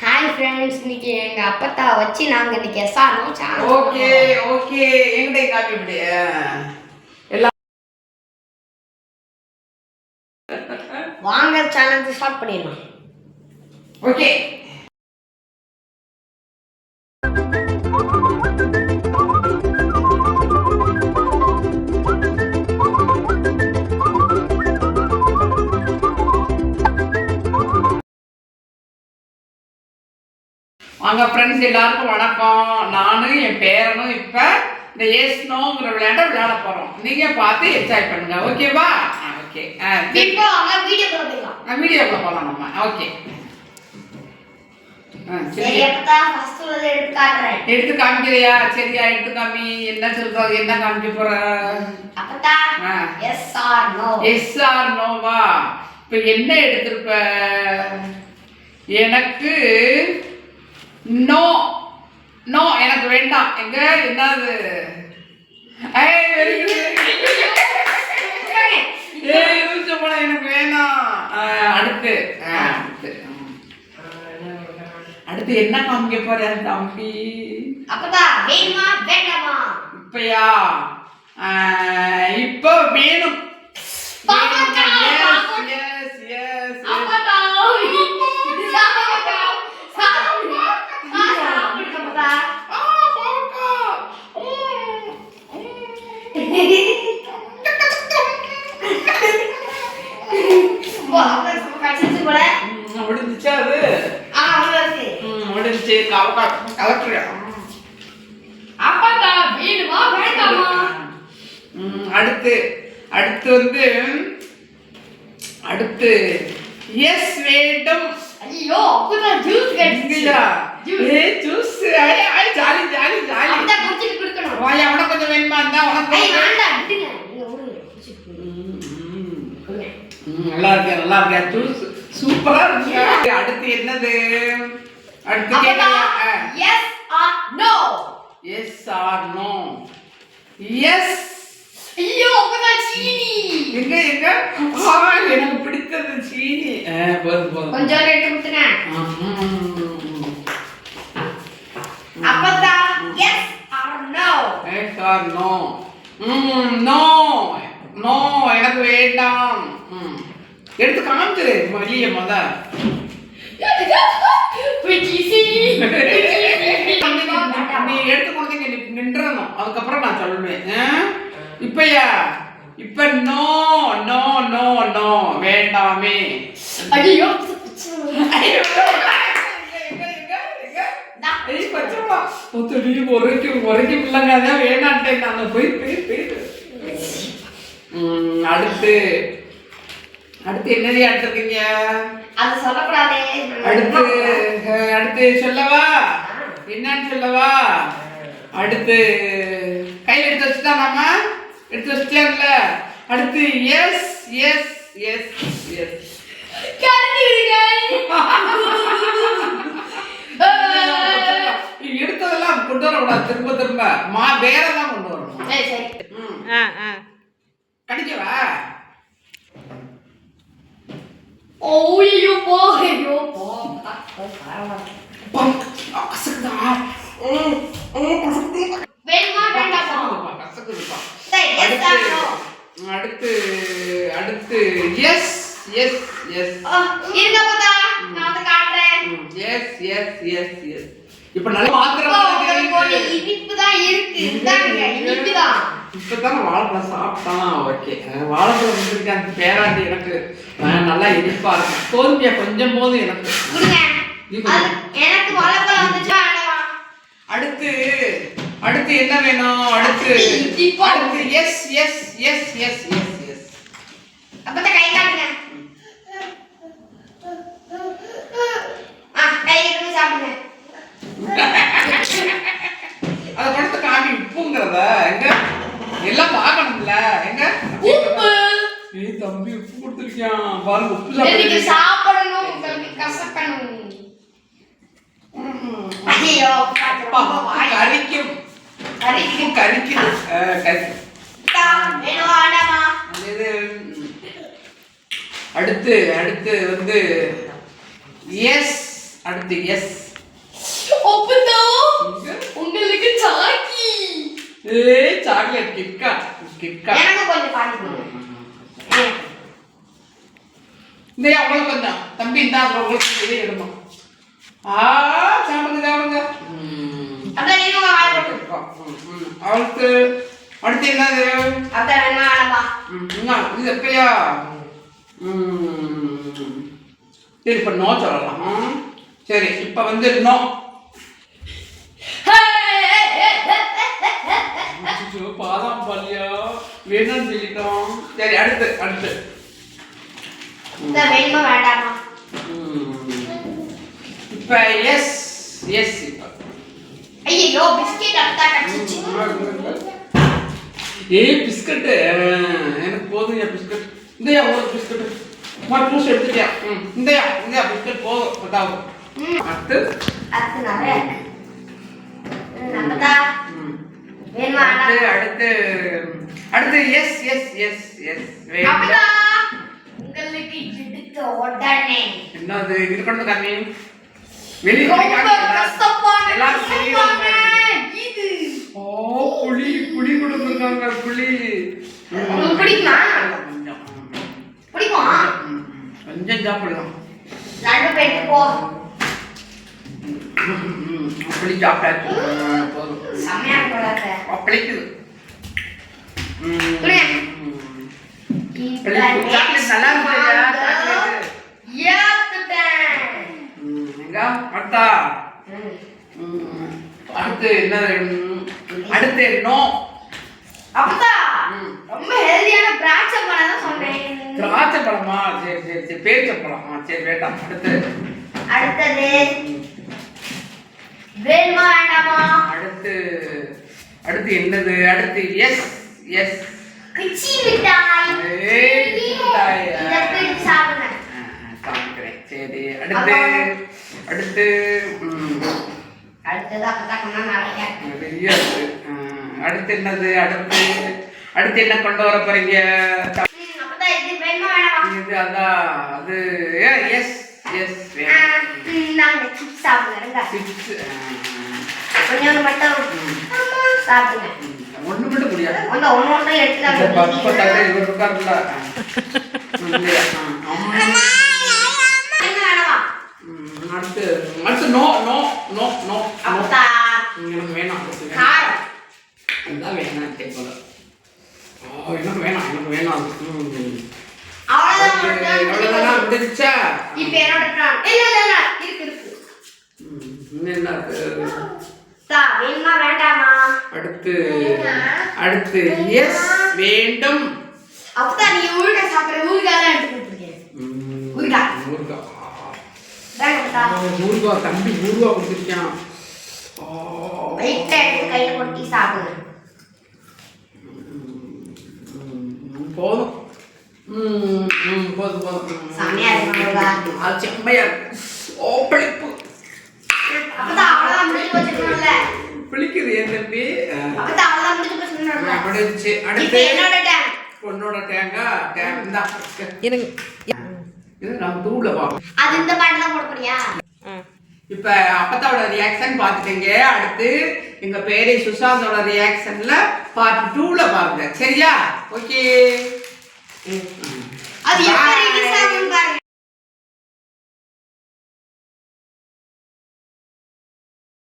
Hi friends, இன்னைக்கு எங்க அப்பத்தா வச்சு நாங்க இன்னைக்கு எஸ்ஆர்னோ சேனல். ஓகே ஓகே எங்கடே காப்பி இப்படி எல்லாம் வாங்க சேனல் ஸ்டார்ட் பண்ணிடலாம். ஓகே வாங்க ஃப்ரெண்ட்ஸ், எல்லாருக்கும் வணக்கம். நானும் என் பேரனும் இப்போ இந்த எஸ் நோங்கிற விளையாட்டை விளையாட போகிறோம். நீங்கள் பார்த்து என்ஜாய் பண்ணுங்க, ஓகேவா? ஓகே, இப்போ வாங்க வீடியோக்குள்ள போகலாம். வீடியோக்குள்ள போகலாம் நம்ம. ஓகே, சரி அப்பத்தா ஃபர்ஸ்ட் வந்து எடுத்து காட்டுறேன். எடுத்து காமிக்கிறியா? சரியா, எடுத்து காமி. என்ன சொல்றாங்க, என்ன காமிக்க போற அப்பத்தா? Yes or no. Yes or நோவா? இப்போ என்ன எடுத்திருப்ப? எனக்கு நோ நோ, எனக்கு வேண்டாம். எங்க என்னது? எனக்கு வேணாம். அடுத்து அடுத்து என்ன காமிக்க போறேன் தம்பி? அப்பதா வேணுமா வேண்டாமா? இப்பயா இப்போ வேணும். முடிஞ்சிச்சா அது? முடிஞ்சு அடுத்து அடுத்து வந்து அடுத்து எஸ் வேண்டும். ஐயோ அப்பதான் ஜூஸ் கேட்கலையா? Juice jolly jolly jolly. அந்த குடிச்சிட்டு குடிக்கணும். வாயா, உனக்கு கொஞ்சம் வேணுமா? இருந்தா உனக்கு வேண்டாம், விடுங்க. நீங்க ஊரு நல்லா இருக்கே, நல்லா இருக்கே. ஜூஸ் சூப்பரா இருக்கு. அடுத்து என்னது? அடுத்து கேக்குறீங்க? Yes or no. Yes or no. Yes. ஐயோ அப்பதான் சீனி. எங்க எங்க? எனக்கு பிடித்தது சீனி. போதும் போதும், கொஞ்சம் எடுத்து கொடுத்துங்க. அப்பதா yes or no. Yes or no. No no, எனக்கு வேண்டாம். எடுத்து காமிச்சிரு வெளியே முத. நீ எடுத்து கொடுத்தீங்க, நின்றணும். அதுக்கப்புறம் நான் சொல்லுவேன். இப்பயா இப்ப நோ நோ நோ நோ, வேண்டாமே. ஐயோ வேணாட்டேன் நான். போய் அடுத்து அடுத்து என்னது எடுத்துருக்கீங்க? அது சொல்லக்கூடாதே. அடுத்து அடுத்து சொல்லவா? என்னன்னு சொல்லவா? அடுத்து கையில் எடுத்து வச்சுட்டா, நாம எடுத்து வச்சுட்டேன்ல. அடுத்து எஸ் எஸ் எஸ் எஸ். எடுத்ததெல்லாம் கொண்டு வரக்கூடாது, திரும்ப திரும்ப வேறதான் கொண்டு வரணும். சரி சரி. கடிக்கவா? ஓய்யோ போய்யோ போ. வேணுமா வேண்டாமா? அடுத்து அடுத்து எஸ் எஸ் எஸ். இருங்க அப்பதா, நான் வந்து காட்டுறேன். Yes yes yes yes. இப்ப நல்ல மாத்திரை இனிப்பு தான் இருக்கு. இதாங்க இனிப்பு தான். இப்பதான் வாழைப்பழம் சாப்பிட்டான். ஓகே, வாழைப்பழம் வந்துருக்கு. அந்த பேராண்டி எனக்கு நல்லா இனிப்பா இருக்கு. போதுமையா? கொஞ்சம் போதும் எனக்கு. எனக்கு வாழைப்பழம் வந்துச்சா? அடுத்து அடுத்து என்ன வேணும்? அடுத்து அடுத்து yes yes yes yes yes yes. அப்பதான் கை காட்டுங்க. கை எடுத்து சாப்பிடுங்க. அத படுத்து காமி. உப்புங்கிறத எங்க எல்லாம் பார்க்கணும்ல. எங்க உப்பு? ஏய் தம்பி, உப்பு கொடுத்துருக்கியான் பாருங்க. உப்பு நீங்க சாப்பிடணும், உங்களுக்கு கசக்கணும். ஐயோ கரிக்கும் கரிக்கும் கரிக்கும் கரிக்கும். அடுத்து அடுத்து வந்து எஸ் அடுத்து எஸ். அப்பதா உங்களுக்கு சாக்கி. Chocolate KitKat. எனக்கு கொஞ்சம் பாதி கொடுங்க. இந்த அவங்களுக்கு கொஞ்சம் தம்பி இந்த உங்களுக்கு வெளியே எடுமா. சாப்பிடுங்க. அதான் நீங்க வாங்க. அவளுக்கு அடுத்து என்னது? அதான் என்ன ஆனப்பா? இது எப்பயா? சரி இப்ப நோ சொல்லலாம். சரி இப்ப வந்து நோ. பாதாம் பாலியா வேணும்னு சொல்லிட்டோம். சரி அடுத்து வேணுமா வேண்டாமா? இப்ப எஸ். இப்ப ஐயோ பிஸ்கட் அப்பா கடிச்சிச்சு. பிஸ்கட் எனக்கு போதும். பிஸ்கட் இந்தயா ஒரு பிஸ்கட் ஜூஸ் எடுத்துட்டியா? இந்தயா பிஸ்கட் போதும். பத்தாவும் அடுத்து நிறைய நம்மதா வேணுமா? அடுத்து எஸ். அப்பதா உங்களுக்கு எடுத்த உடனே என்னது இருக்கணும் காமி வெளிய எல்லாரும் தெரியும். இது புளி கொடுத்துருக்காங்க. புளி பிடிக்குமா? பிடிக்குமா? கொஞ்சம் சாப்பிடலாம். லட்டு போயிட்டு போ. புளி சாப்பிட்டாச்சு போதும். செம்மையா போடாத. அப்படிக்குது. சாக்லேட் நல்லா இருக்கு. அடுத்தா அடுத்து என்ன? அடுத்து நோ. அப்பதா ரொம்ப ஹெல்தியான திராட்சை பழம் தான் சொன்னேன். திராட்சை பழமா? சரி பேரிச்சை பழமா? சரி வேண்டாம். அடுத்தது வேணுமா வேண்டாமா? அடுத்து என்னது? அடுத்து எஸ். கிச்சி மிட்டாய். இத பிடிச்சு சாப்பிடுங்க. சாப்பிடுறேன். சரி அடுத்தது அப்பதா கொஞ்சம் நிறைய இருக்கு. அடுத்து என்னது? அடுத்து என்ன கொண்டு வர போறீங்க? அப்பதா இது வேணுமா வேண்டாமா? இது அதான் அது எஸ். நாங்க சிப்ஸ் சாப்பிடுங்க. சிப்ஸ் கொஞ்சம் மட்டும் சாப்பிடுங்க. ஒண்ணு மட்டும் முடியாது. ஒன்னு எடுத்துக்காங்க. இவர் இருக்காருல்ல. அடுத்து நோ. அப்பதா எனக்கு வேணாம். அதான் வேணாம். கேட்கல. எனக்கு வேணாம். அவ்வளவுதான் முடிஞ்சா. இப்ப என்னோட பிளான். இல்ல இருக்கு. என்ன இருக்கு? வேணுமா வேண்டாமா? அடுத்து எஸ் வேண்டும். அப்பதா நீ ஊறுகாய் சாப்பிடுற ஊறுகாய் தான் எடுத்து கொடுத்துருக்கேன். ஊறுகாய் தம்பி ஊறுகாய் கொடுத்துருக்கான். லைட்டா எடுத்து கையில கொட்டி சாப்பிடுங்க. போதும். செம்மையா இருக்கு. அது செம்மையா இருக்கு. பிடிப்பு. அப்பதா அவ்வளவுதான் முடிஞ்சு வச்சுக்கணும்ல. பிடிக்குது என் தம்பி. அப்பதா அவ்வளவுதான் முடிஞ்சு வச்சுக்கணும்ல. முடிஞ்சு. இப்ப அடுத்து என்னோட டேம். பொண்ணோட டேங்கா. இந்தா இது நான் தூள பாப்போம். அது இந்த பாட்டு தான் போட போறியா? இப்ப அப்பத்தாவோட ரியாக்ஷன் பாத்துட்டீங்க. அடுத்து எங்க பேரை சுசாந்தோட ரியாக்ஷன்ல பார்ட் 2ல பாருங்க. சரியா? ஓகே. அது எப்படி ரிலீஸ் ஆகும் பாருங்க.